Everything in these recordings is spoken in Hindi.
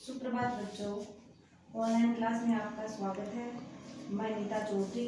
सुप्रभात बच्चों, ऑनलाइन क्लास में आपका स्वागत है। मैं Neeta Chaudhary,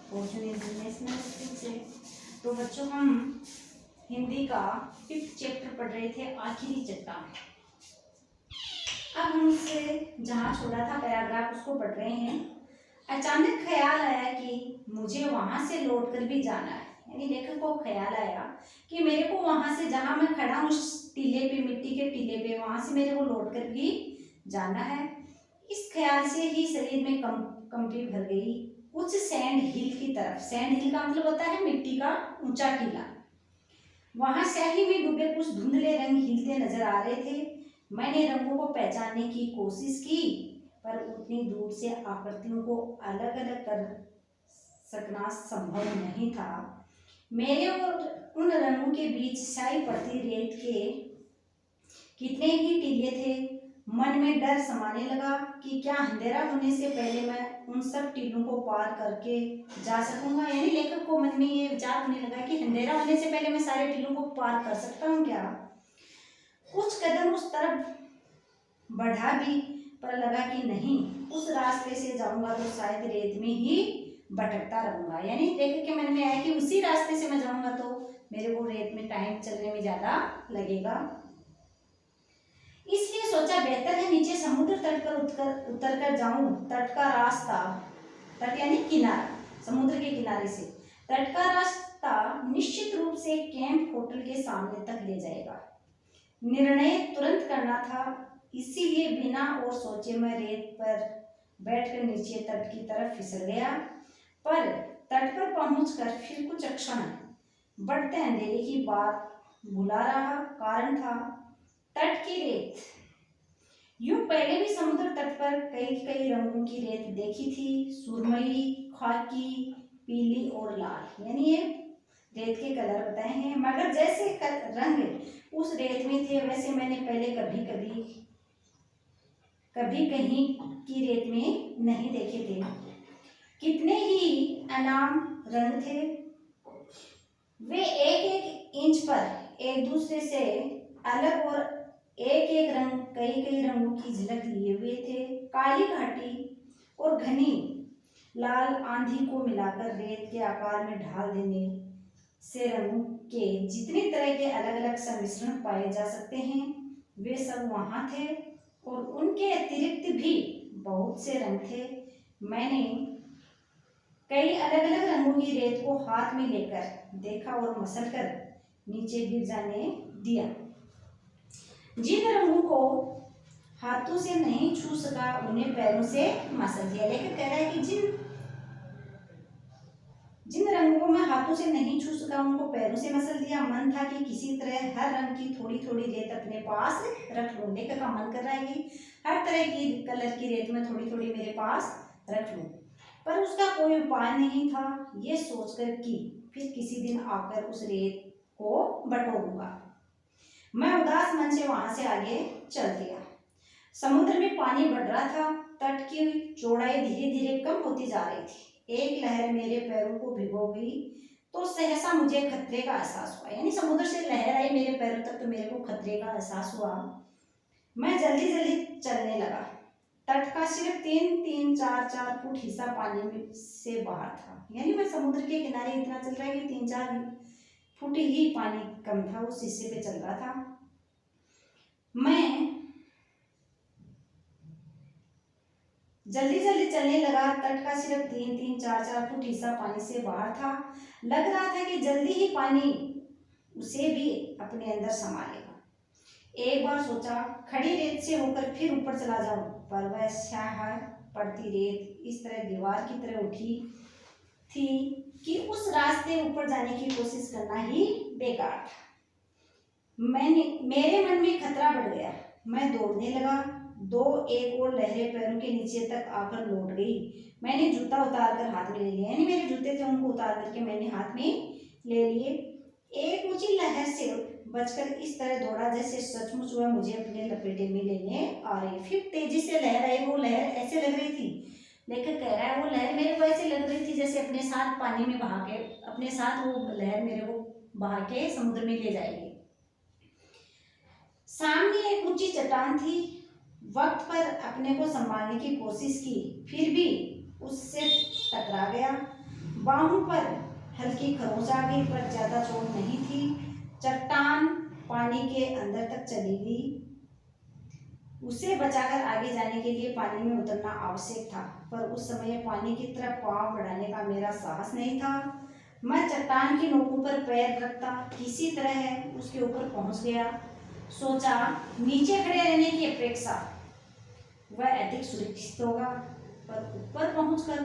fortune international school से। तो बच्चों, हम हिंदी का 5th चैप्टर पढ़ रहे थे, आखिरी चट्टान। अब हम उससे जहाँ छोड़ा था पैराग्राफ उसको पढ़ रहे हैं। अचानक ख्याल आया कि मुझे वहां से लौट कर भी जाना है। यानी लेखक को ख्याल आया कि मेरे को वहां से, जहां मैं खड़ा हूँ उस टीले पे, मिट्टी के टीले पे, वहां से मेरे को लौट कर भी जाना है। इस ख्याल से ही शरीर में कंपी भर गई उच्च सैंड हिल की तरफ। सैंड हिल का मतलब होता है मिट्टी का ऊंचा टीला। वहां स्याही में डूबे कुछ धुंधले रंग हिलते नजर आ रहे थे। मैंने रंगों को पहचानने की कोशिश की, पर उतनी दूर से आकृतियों को अलग अलग कर सकना संभव नहीं था। मेरे और उन रंगों के बीच स्याही पड़ती रेत के कितने ही टीले थे। मन में डर समाने लगा कि क्या अंधेरा होने से पहले मैं उन सब टीलों को पार करके जा सकूंगा। यानी लेखक को मन में ये विचार होने लगा कि अंधेरा होने से पहले मैं सारे टीलों को पार कर सकता हूँ क्या। कुछ कदम उस तरफ बढ़ा भी, पर लगा कि नहीं, उस रास्ते से जाऊंगा तो शायद रेत में ही भटकता रहूंगा। यानी लेखक के मन में आया कि उसी रास्ते से मैं जाऊंगा तो मेरे को रेत में टाइम चलने में ज्यादा लगेगा। इसलिए सोचा बेहतर है नीचे समुद्र तट पर उतर कर जाऊं। तट का रास्ता, तट यानी किनारा, समुद्र के किनारे से तट का रास्ता निश्चित रूप से कैंप होटल के सामने तक ले जाएगा। निर्णय तुरंत करना था, इसीलिए बिना और सोचे मैं रेत पर बैठकर नीचे तट की तरफ फिसल गया। पर तट पर पहुंचकर फिर कुछ क्षण बढ़ते अंधेरे की बात भुला रहा। कारण था तट की रेत। यूं पहले भी समुद्र तट पर कई कई रंगों की रेत देखी थी, सुरमई, खाकी, पीली और लाल। यानी ये रेत के कलर बताए हैं, मगर जैसे रंग उस रेत में थे वैसे मैंने पहले कभी कहीं की रेत में नहीं देखे थे। कितने ही अनाम रंग थे, वे एक एक इंच पर एक दूसरे से अलग और एक एक रंग कई कई रंगों की झलक लिए हुए थे। काली घाटी और घनी लाल आंधी को मिलाकर रेत के आकार में ढाल देने से रंगों के जितनी तरह के अलग अलग सम्मिश्रण पाए जा सकते हैं वे सब वहां थे, और उनके अतिरिक्त भी बहुत से रंग थे। मैंने कई अलग अलग रंगों की रेत को हाथ में लेकर देखा और मसलकर नीचे गिर जाने दिया। जिन रंगों को हाथों से नहीं छू सका उन्हें पैरों से मसल दिया। लेकिन कह रहा है कि जिन रंगों को मैं हाथों से नहीं छू सका उनको पैरों से मसल दिया। मन था कि किसी तरह हर रंग की थोड़ी थोड़ी रेत अपने पास रख लूं। लेखक का मन कर रहा है कि हर तरह की कलर की रेत में थोड़ी थोड़ी मेरे पास रख लूं, पर उसका कोई उपाय नहीं था। ये सोचकर कि फिर किसी दिन आकर उस रेत को बटोरूंगा, मैं उदास मन से वहां से आगे चल दिया। समुद्र में पानी बढ़ रहा था। तट की चौड़ाई धीरे धीरे कम होती जा रही थी। एक लहर मेरे पैरों को भिगो गई तो सहसा मुझे खतरे का एहसास हुआ। यानी समुद्र से लहर आई मेरे पैरों तक तो मेरे को खतरे का एहसास हुआ। मैं जल्दी जल्दी चलने लगा। तट का सिर्फ 3-4 फुट हिस्सा पानी से बाहर था। यानी मैं समुद्र के किनारे इतना चल रहा है कि 3-4 फुट ही पानी कम था, उस हिस्से पे चल रहा था। मैं जल्दी जल्दी चलने लगा। तट का सिर्फ 3-4 फुट हिस्सा पानी से बाहर था। लग रहा था कि जल्दी ही पानी उसे भी अपने अंदर समा लेगा। एक बार सोचा खड़ी रेत से होकर फिर ऊपर चला जाऊं, पर वह स्याह पड़ती रेत इस तरह दीवार की तरह उठी थी कि उस रास्ते ऊपर जाने की कोशिश करना ही बेकार था। मेरे मन में खतरा बढ़ गया। मैं दौड़ने लगा। एक और लहरें पैरों के नीचे तक आकर लौट गई। मैंने जूता उतार कर हाथ में ले लिया। यानी मेरे जूते थे उनको उतार करके मैंने हाथ में ले लिए। एक ऊंची लहर से बचकर इस तरह दौड़ा जैसे सचमुच वह मुझे अपने लपेटे में लेने आ रही। फिर तेजी से लहर आई। वो लहर ऐसे लग रही थी, लेखक कह रहा है वो लहर मेरे को ऐसे लग रही थी जैसे अपने साथ पानी में बहा के, अपने साथ वो लहर मेरे को बहा के समुद्र में ले जाएगी। सामने एक ऊंची चट्टान थी वक्त पर अपने को संभालने की कोशिश की, फिर भी उससे टकरा गया। बाहों पर हल्की खरोंच आ गई, पर ज्यादा चोट नहीं थी। चट्टान पानी के अंदर तक चली गई। उसे बचाकर आगे जाने के लिए पानी में उतरना आवश्यक था, पर उस समय पानी की तरफ पांव बढ़ाने का मेरा साहस नहीं था। मैं चट्टान की नोकों पर पैर रखता किसी तरह उसके ऊपर पहुंच गया। सोचा नीचे खड़े रहने की अपेक्षा वह अधिक सुरक्षित होगा, पर ऊपर पहुंचकर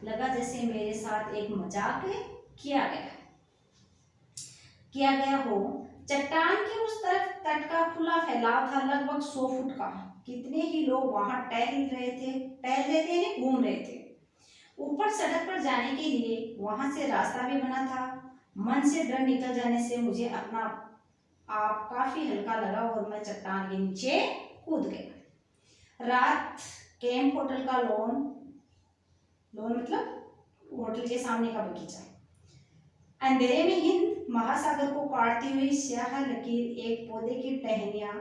लगा जैसे मेरे साथ एक मजाक किया गया हो। चट्टान के उस तरफ तट का खुला फैलाव था, लगभग 100 फुट का। कितने ही लोग वहां टहल रहे थे यानी घूम रहे थे। ऊपर सड़क पर जाने के लिए वहां से रास्ता भी बना था। मन से डर निकल जाने से मुझे अपना आप काफी हल्का लगा और मैं चट्टान के नीचे कूद गया। रात कैंप होटल का लॉन मतलब होटल के सामने का बगीचा। अंधेरे में हिंद महासागर को काटती हुई स्याह लकीर, एक पौधे की टहनियां,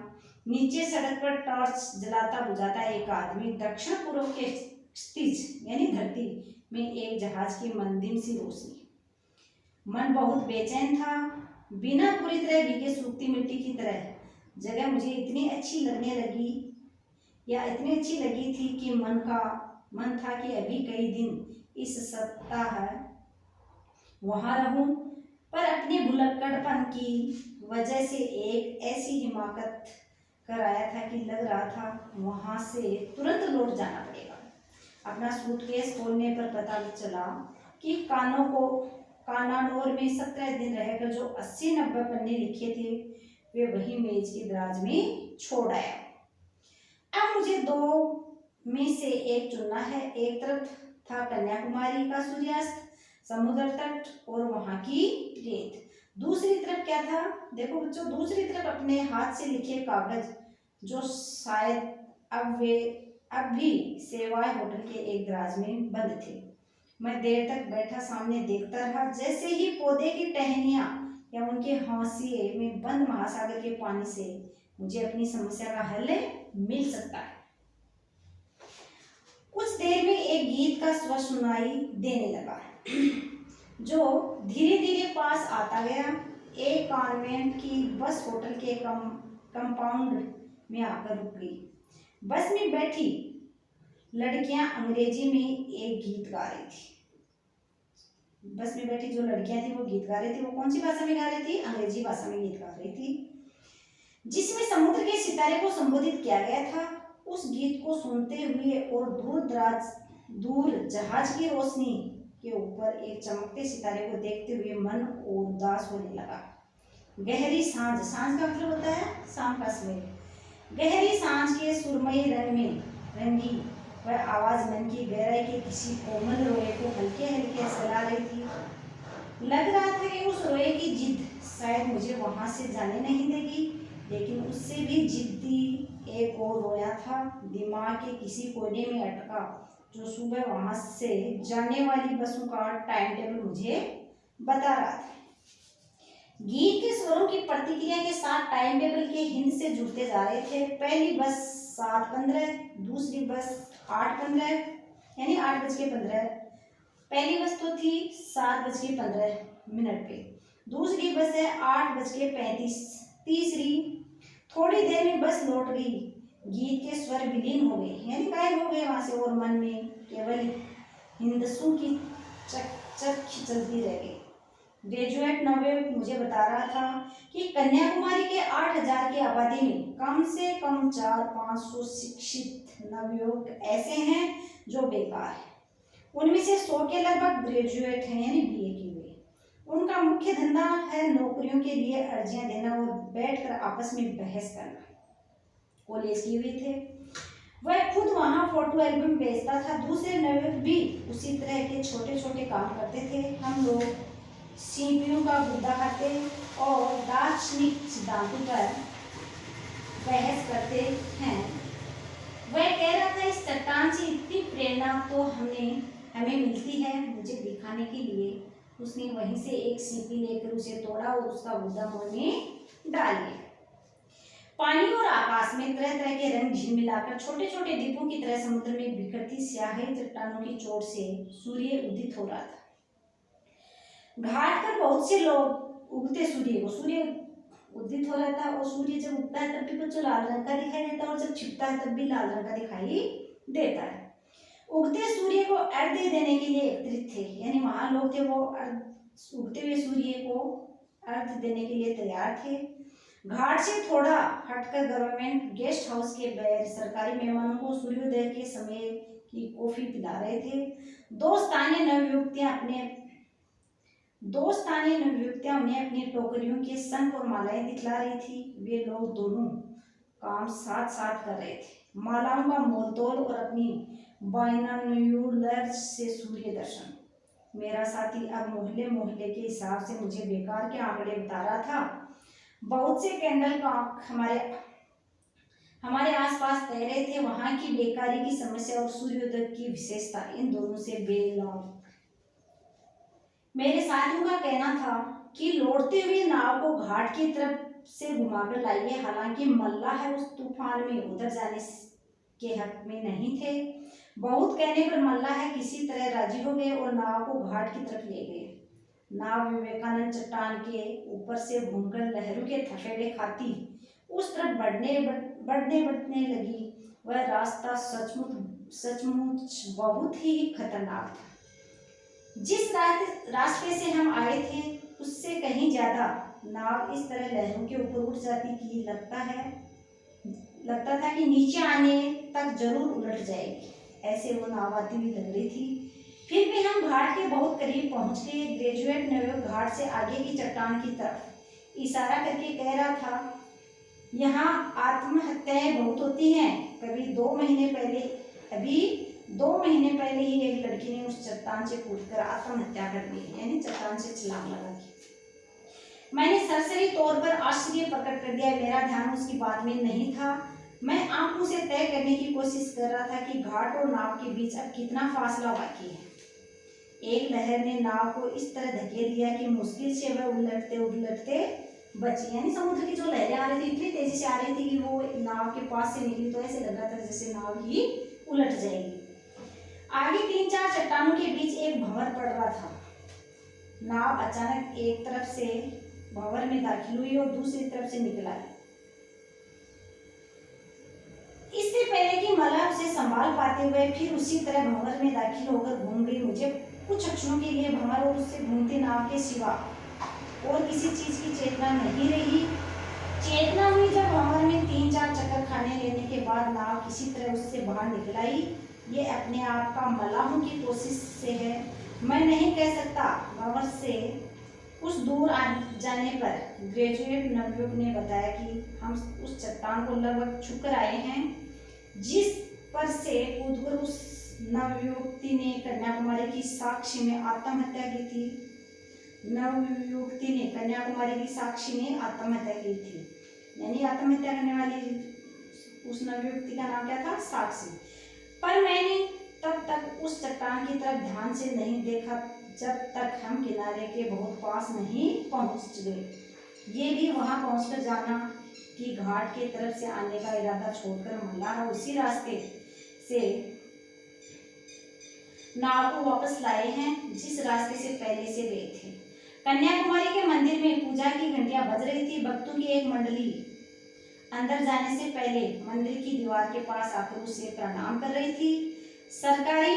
नीचे सड़क पर टॉर्च जलाता बुझाता एक आदमी, दक्षिण पूर्व के क्षितिज यानी धरती में एक जहाज की मंदिर सी रोशनी। मन बहुत बेचैन था, बिना पूरी तरह भीगे सूखती मिट्टी की तरह। जगह मुझे इतनी अच्छी लगी थी कि मन था कि अभी कई दिन इस सप्ताह वहां रहूं, पर अपने भुलक्कड़पन की वजह से एक ऐसी हिमाकत कर आया था कि लग रहा था वहां से तुरंत लौट जाना पड़ेगा। अपना सूटकेस खोलने पर पता चला कि कानाडोर में 17 दिन रहकर जो 80-90 पन्ने लिखे थे वे वही मेज की दराज में छोड़ आया। अब मुझे 2 में से एक चुनना है। एक तरफ था कन्याकुमारी का सूर्यास्त, समुद्र तट और वहां की रेत। दूसरी तरफ क्या था? देखो बच्चों, दूसरी तरफ अपने हाथ से लिखे कागज, जो शायद अब भी सेवाय होटल के एक दराज में बंद थे। मैं देर तक बैठा सामने देखता रहा। जैसे ही पौधे की टहनियां या उनके हाशिए में बंद महासागर के पानी से मुझे अपनी समस्या का हल मिल सकता है। कुछ देर में एक गीत का स्वर सुनाई देने लगा, जो धीरे धीरे पास आता गया। एक कॉन्वेंट की बस होटल के कंपाउंड में आकर रुक गई। बस में बैठी लड़कियां अंग्रेजी में एक गीत गा रही थी। बस में बैठी जो लड़कियां थी वो गीत गा रही थी। वो कौन सी भाषा में गा रही थी? अंग्रेजी भाषा में गीत गा रही थी, जिसमें समुद्र के सितारे को संबोधित किया गया था। उस गीत को सुनते हुए और दूर जहाज की रोशनी के ऊपर एक चमकते सितारे को देखते हुए मन और उदास होने लगा। गहरी सांझ का मतलब होता है शाम का समय। गहरी सांझ के सुरमई रंग में रंगी वह आवाज मन की गहराई के किसी कोमल रोए को हल्के हल्के सहला रही थी। लग रहा था कि उस रोए की जिद शायद मुझे वहां से जाने नहीं देगी, लेकिन उससे भी जिद्दी एक और रोया था, दिमाग के किसी कोने में अटका, जो सुबह वहां से जाने वाली बसों का टाइम टेबल मुझे बता रहा था। गीत के स्वरों की प्रतिक्रिया के साथ टाइम टेबल के हिंद से जुड़ते जा रहे थे। पहली बस 7:15, दूसरी बस 8:15 यानी 8:15। पहली बस तो थी 7:15 पे, दूसरी बस है 8:35, तीसरी। थोड़ी देर में बस लौट गई। गीत के स्वर विलीन हो गए यानी गायब हो गए वहां से, और मन में केवल हिंदसू की चक चलती रह गई। ग्रेजुएट नवे मुझे बता रहा था कि कन्याकुमारी के 8,000 की आबादी में कम से कम 400-500 शिक्षित नवयुवक ऐसे हैं जो बेकार हैं। उनमें से 100 के लगभग ग्रेजुएट हैं यानी बीए किए हुए। उनका मुख्य धंधा है नौकरियों के लिए अर्जियां देना और बैठकर आपस में बहस करना। कॉलेज किए हुए थे। वह खुद वहां फोटो एल्बम बेचता था। दूसरे नवयुवक भी उसी तरह के छोटे छोटे काम करते थे। हम लोग सीपीयू का गुद्दा खाते और दार्शनिक सिद्धांतों पर बहस करते हैं। वह कह रहा था इस चट्टान से इतनी प्रेरणा तो हमें मिलती है मुझे दिखाने के लिए। उसने वहीं से एक सीपी लेकर उसे तोड़ा और उसका गुद्दा मुंह में डाल दिया। पानी और आकाश में तरह तरह के रंग झिलमिलाकर छोटे छोटे दीपों की तरह समुद्र में बिखरती स्याही चट्टानों की चोट से सूर्य उदित हो रहा था। घाट पर बहुत से लोग उगते सूर्य उदित हो रहा था, और सूर्य जब उगता है तब भी कुछ लाल रंग का दिखाई देता है, और जब छिपता है तब भी लाल रंग का दिखाई देता है। उगते सूर्य को अर्घ्य देने के लिए एकत्रित थे, यानी वहां लोग थे वो उगते हुए सूर्य को अर्घ्य देने के लिए तैयार थे। घाट से थोड़ा हटकर गवर्नमेंट गेस्ट हाउस के बैर सरकारी मेहमानों को सूर्योदय के समय की कॉफी पिला रहे थे। दो स्थानीय नवयुवतियां उन्हें अपनी टोकरियों के शंख और मालाएं दिखला रही थी। वे लोग दोनों काम साथ साथ कर रहे थे, मालाओं का मोलतोल और अपनी बाइनोक्यूलर्स से सूर्य दर्शन। मेरा साथी अब मोहल्ले मोहल्ले के हिसाब से मुझे बेकार के आंकड़े बता रहा था। बहुत से कैंडल का हमारे आसपास तैरे थे। वहां की बेकारी की समस्या और सूर्योदय की विशेषता इन दोनों से बेलाग। मेरे साथियों का कहना था कि लौटते हुए नाव को घाट की तरफ से घुमाकर लाइए। हालांकि मल्लाह उस तूफान में उधर जाने के हक में नहीं थे। बहुत कहने पर मल्लाह किसी तरह राजी हो गए और नाव को घाट की तरफ ले गए। नाव विवेकानंद चट्टान के ऊपर से घूमकर लहरों के थपेड़े खाती उस तरफ बढ़ने लगी। वह रास्ता सचमुच बहुत ही खतरनाक था। जिस रास्ते से हम आए थे उससे कहीं ज्यादा नाव इस तरह लहरों के ऊपर उठ जाती कि लगता था कि नीचे आने तक जरूर उलट जाएगी। ऐसे वो नाव आती हुई लग रही थी। फिर भी हम घाट के बहुत करीब पहुंच गए। ग्रेजुएट नवयुवक घाट से आगे की चट्टान की तरफ इशारा करके कह रहा था, यहाँ आत्महत्याएं बहुत होती हैं। अभी 2 महीने पहले ही एक लड़की ने उस चट्टान से कूदकर आत्महत्या कर ली, यानी चट्टान से छलांग लगा दी। मैंने सरसरी तौर पर आश्चर्य प्रकट कर दिया। मेरा ध्यान उसकी बात में नहीं था। मैं आंखों से तय करने की कोशिश कर रहा था कि घाट और नाव के बीच अब कितना फासला बाकी है। एक लहर ने नाव को इस तरह धकेल दिया कि मुश्किल से वह उलटते बची। यानी समुद्र की जो लहरें आ रही थी इतनी तेजी से आ रही थी कि वो नाव के पास से निकली तो ऐसे लग रहा था जैसे नाव ही उलट जाएगी। आगे 3-4 चट्टानों के बीच एक भंवर पड़ रहा था। नाव अचानक एक तरफ से भंवर में दाखिल हुई और दूसरी तरफ से निकल आई। इससे पहले कि मला उसे संभाल पाते हुए फिर उसी तरह भंवर में दाखिल होकर घूम गई। मुझे कुछ क्षणों के लिए भंवर और उससे घूमती नाव के सिवा और किसी चीज की चेतना नहीं रही। चेतना हुई जब भंवर में 3-4 चक्कर खाने लेने के बाद नाव किसी तरह उससे बाहर निकल आई। ये अपने आप का मलाहों की कोशिश से है। मैं नहीं कह सकता। भंवर से कुछ दूर आ जाने पर ग्रेजुएट नवयुवक ने बताया कि हम उस चट्टान को लगभग छूकर आए हैं जिस पर से कूदकर उस नवयुवती ने कन्याकुमारी की साक्षी में आत्महत्या की थी। यानी आत्महत्या करने वाली उस नवयुवती का नाम क्या था? साक्षी। पर मैंने तब तक उस चट्टान की तरफ ध्यान से नहीं देखा जब तक हम किनारे के बहुत पास नहीं पहुंच गए। ये भी वहां पहुंचकर जाना कि घाट के तरफ से आने का इरादा छोड़कर मल्लाह उसी रास्ते से नाव को वापस लाए हैं जिस रास्ते से पहले से गए थे। कन्याकुमारी के मंदिर में पूजा की घंटियां बज रही थी। भक्तों की एक मंडली अंदर जाने से पहले मंदिर की दीवार के पास आकर उसे प्रणाम कर रही थी। सरकारी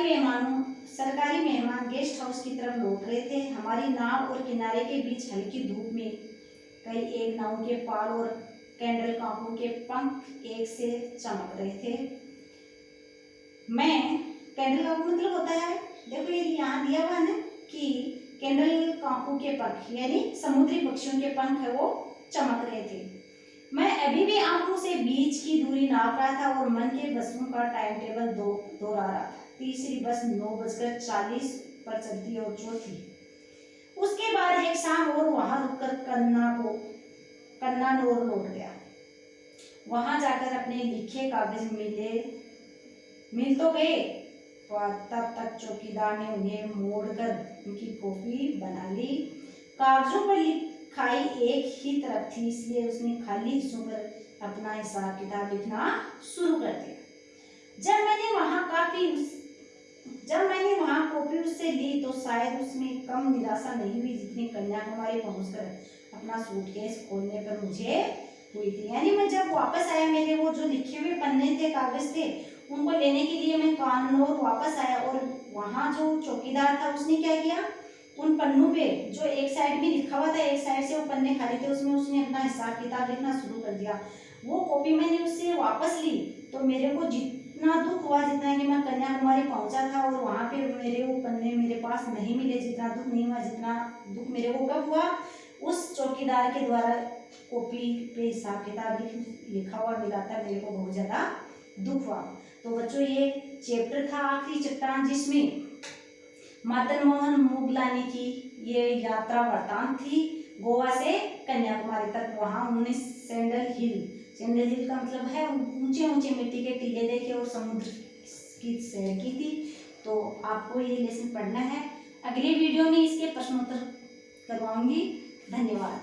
मेहमान गेस्ट हाउस की तरफ लौट रहे थे। हमारी नाव और किनारे के बीच हल्की धूप में कई एक नाव के पाल और कैंडल कांकों के पंख एक से चमक रहे थे। कैंडल कांकू मतलब होता है, देखो ये यहाँ दिया हुआ है ना कि कैंडल कांकू के पंख यानी समुद्री पक्षियों के पंख है वो चमक रहे थे। मैं अभी भी आंखों से बीच की दूरी नाप रहा था और मन के बसों का टाइम टेबल दोहरा रहा था। तीसरी बस 9:40 पर चलती और चौथी। उसके बाद एक शाम और वहां रुककर कन्नानौर लौट गया। वहां जाकर अपने लिखे कागज मिल तो गए, पर तब तक चौकीदार ने उन्हें मोड़कर उनकी कॉपी बना ली। कागजों पर लिखाई एक ही तरफ थी, इसलिए उसने खाली हिस्सों पर अपना हिसाब किताब लिखना शुरू कर दिया। जब मैंने वहाँ कॉपी उससे ली तो शायद उसमें कम निराशा नहीं हुई जितनी कन्याकुमारी पहुंचकर अपना सूटकेस खोलने पर मुझे हुई थी। यानी मैं जब वापस आया, मेरे वो जो लिखे हुए पन्ने थे, कागज थे, उनको लेने के लिए मैं कानूर वापस आया और वहाँ जो चौकीदार था उसने क्या किया, उन पन्नों पे जो एक साइड में लिखा हुआ था, एक साइड से वो पन्ने खाली थे, उसमें उसने अपना हिसाब किताब लिखना शुरू कर दिया। वो कॉपी मैंने उससे वापस ली तो मेरे को जितना दुख हुआ, जितना कि मैं कन्याकुमारी पहुंचा था और वहाँ पे मेरे वो पन्ने मेरे पास नहीं मिले, जितना दुख नहीं हुआ, जितना दुख मेरे को कब हुआ, उस चौकीदार के द्वारा कॉपी पे हिसाब किताब लिखा हुआ मिला था, मेरे को बहुत ज़्यादा दुख हुआ। तो बच्चों ये चैप्टर था आखिरी चट्टान, जिसमें मदन मोहन मुगलानी की ये यात्रा वृतांत थी गोवा से कन्याकुमारी तक। वहाँ उन्होंने सैंडल हिल का मतलब है ऊंचे ऊंचे मिट्टी के टीले देखे और समुद्र की सैर की थी। तो आपको ये लेसन पढ़ना है। अगले वीडियो में इसके प्रश्नोत्तर करवाऊंगी। धन्यवाद।